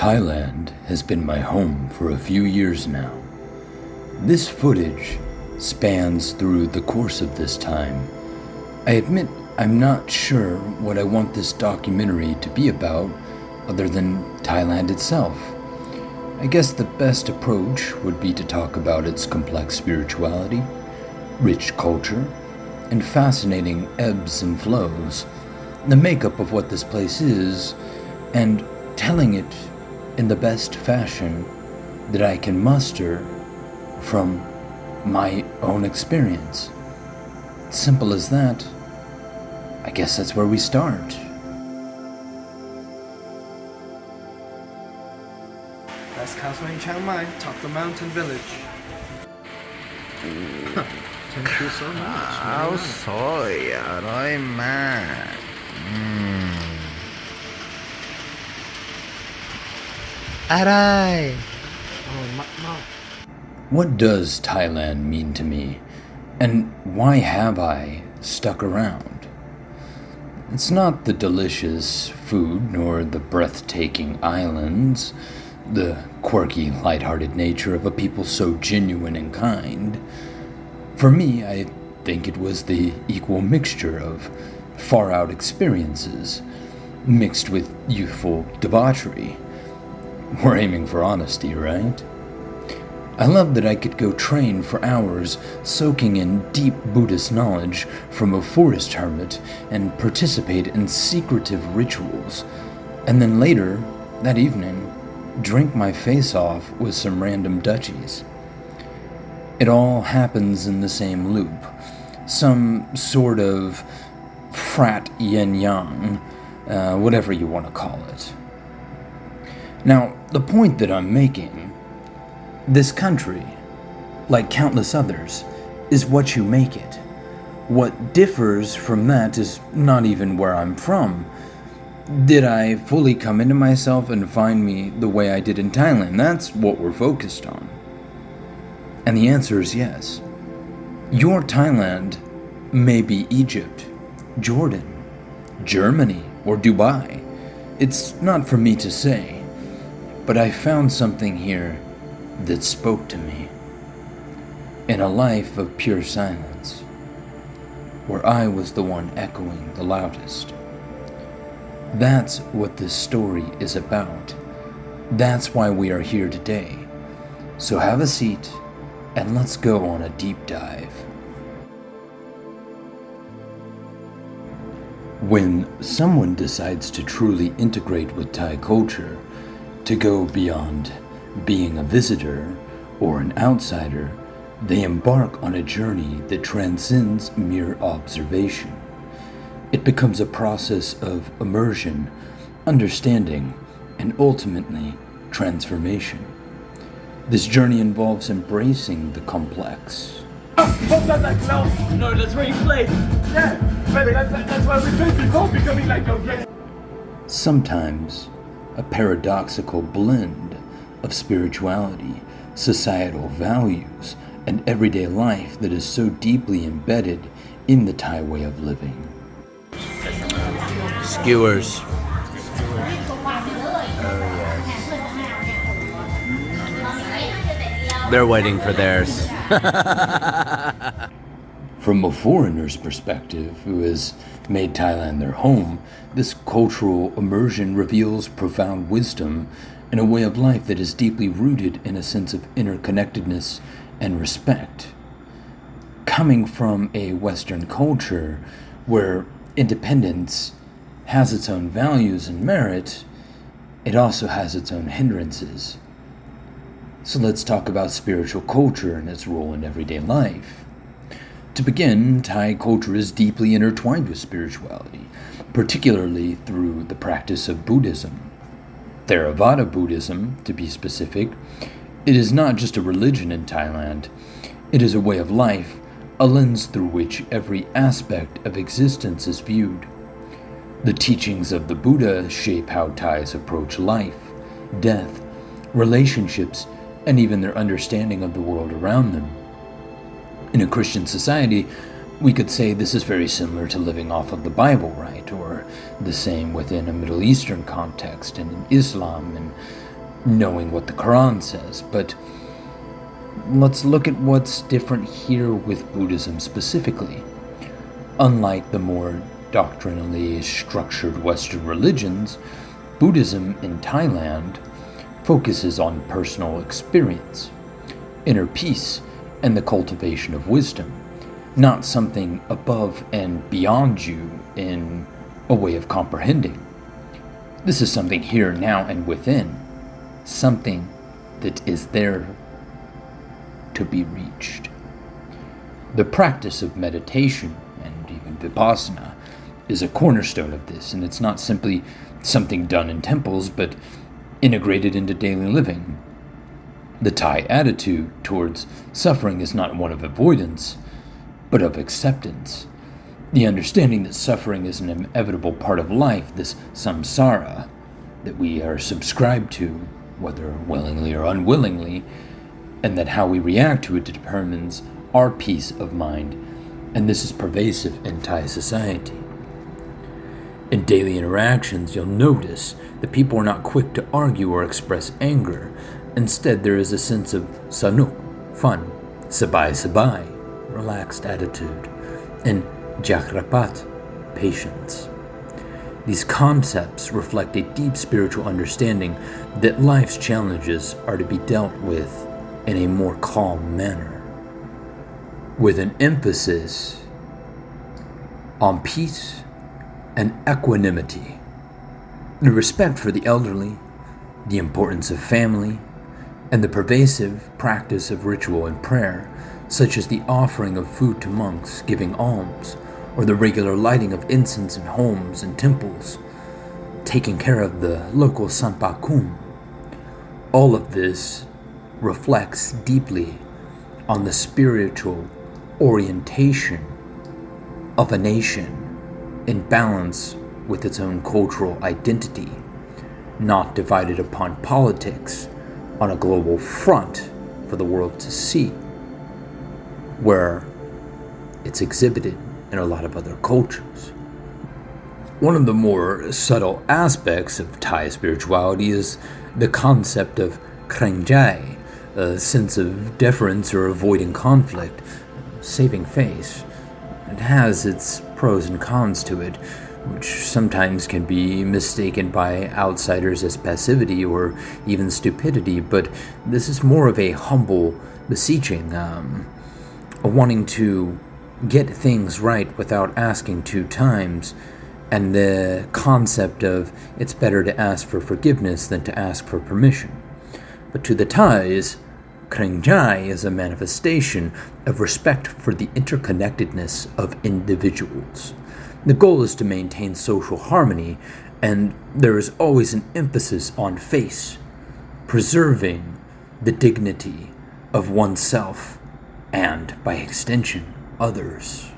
Thailand has been my home for a few years now. This footage spans through the course of this time. I admit I'm not sure what I want this documentary to be about other than Thailand itself. I guess the best approach would be to talk about its complex spirituality, rich culture, and fascinating ebbs and flows, the makeup of what this place is, and telling it in the best fashion that I can muster from my own experience. Simple as that. I guess that's where we start. Best castle in Chiang Mai, top the mountain village. Thank you so much. ข้าวสวยอร่อยมากอะไร Oh, ma. What does Thailand mean to me, and why have I stuck around? It's not the delicious food nor the breathtaking islands, the quirky, lighthearted nature of a people so genuine and kind. For me, I think it was the equal mixture of far-out experiences, mixed with youthful debauchery. We're aiming for honesty, right? I loved that I could go train for hours, soaking in deep Buddhist knowledge from a forest hermit and participate in secretive rituals, and then later, that evening, drink my face off with some random Dutchies. It all happens in the same loop, some sort of frat yin-yang, whatever you want to call it. Now, the point that I'm making, this country, like countless others, is what you make it. What differs from that is not even where I'm from. Did I fully come into myself and find me the way I did in Thailand? That's what we're focused on. And the answer is yes. Your Thailand may be Egypt, Jordan, Germany, or Dubai. It's not for me to say, but I found something here that spoke to me. In a life of pure silence, where I was the one echoing the loudest. That's what this story is about. That's why we are here today. So have a seat and let's go on a deep dive. When someone decides to truly integrate with Thai culture, to go beyond being a visitor or an outsider, they embark on a journey that transcends mere observation. It becomes a process of immersion, understanding, and ultimately transformation. This journey involves embracing the complex. No, that's where you played. Yeah, but that's why we played before becoming like a guest. Sometimes a paradoxical blend of spirituality, societal values, and everyday life that is so deeply embedded in the Thai way of living. skewers they're waiting for theirs. From a foreigner's perspective, who has made Thailand their home, this cultural immersion reveals profound wisdom and a way of life that is deeply rooted in a sense of interconnectedness and respect. Coming from a Western culture where independence has its own values and merit, it also has its own hindrances. So let's talk about spiritual culture and its role in everyday life. To begin, Thai culture is deeply intertwined with spirituality, particularly through the practice of Buddhism. Theravada Buddhism, to be specific, it is not just a religion in Thailand. It is a way of life, a lens through which every aspect of existence is viewed. The teachings of the Buddha shape how Thais approach life, death, relationships, and even their understanding of the world around them. In a Christian society, we could say this is very similar to living off of the Bible, right? Or the same within a Middle Eastern context and in Islam and knowing what the Quran says, but let's look at what's different here with Buddhism specifically. Unlike the more doctrinally structured Western religions, Buddhism in Thailand focuses on personal experience, inner peace, and the cultivation of wisdom, not something above and beyond you in a way of comprehending. This is something here, now, and within, something that is there to be reached. The practice of meditation, and even vipassana, is a cornerstone of this, and it's not simply something done in temples, but integrated into daily living. The Thai attitude towards suffering is not one of avoidance, but of acceptance. The understanding that suffering is an inevitable part of life, this samsara, that we are subscribed to, whether willingly or unwillingly, and that how we react to it determines our peace of mind, and this is pervasive in Thai society. In daily interactions, you'll notice that people are not quick to argue or express anger. Instead, there is a sense of sanuk, fun, sabai, relaxed attitude, and jakrapat, patience. These concepts reflect a deep spiritual understanding that life's challenges are to be dealt with in a more calm manner, with an emphasis on peace and equanimity, the respect for the elderly, the importance of family, and the pervasive practice of ritual and prayer, such as the offering of food to monks, giving alms, or the regular lighting of incense in homes and temples, taking care of the local sampakum. All of this reflects deeply on the spiritual orientation of a nation in balance with its own cultural identity, not divided upon politics on a global front for the world to see, where it's exhibited in a lot of other cultures. One of the more subtle aspects of Thai spirituality is the concept of krengjai, a sense of deference or avoiding conflict, saving face. It has its pros and cons to it, which sometimes can be mistaken by outsiders as passivity or even stupidity, but this is more of a humble beseeching, a wanting to get things right without asking 2 times, and the concept of it's better to ask for forgiveness than to ask for permission. But to the Thais, Krengjai is a manifestation of respect for the interconnectedness of individuals. The goal is to maintain social harmony, and there is always an emphasis on face, preserving the dignity of oneself and, by extension, others.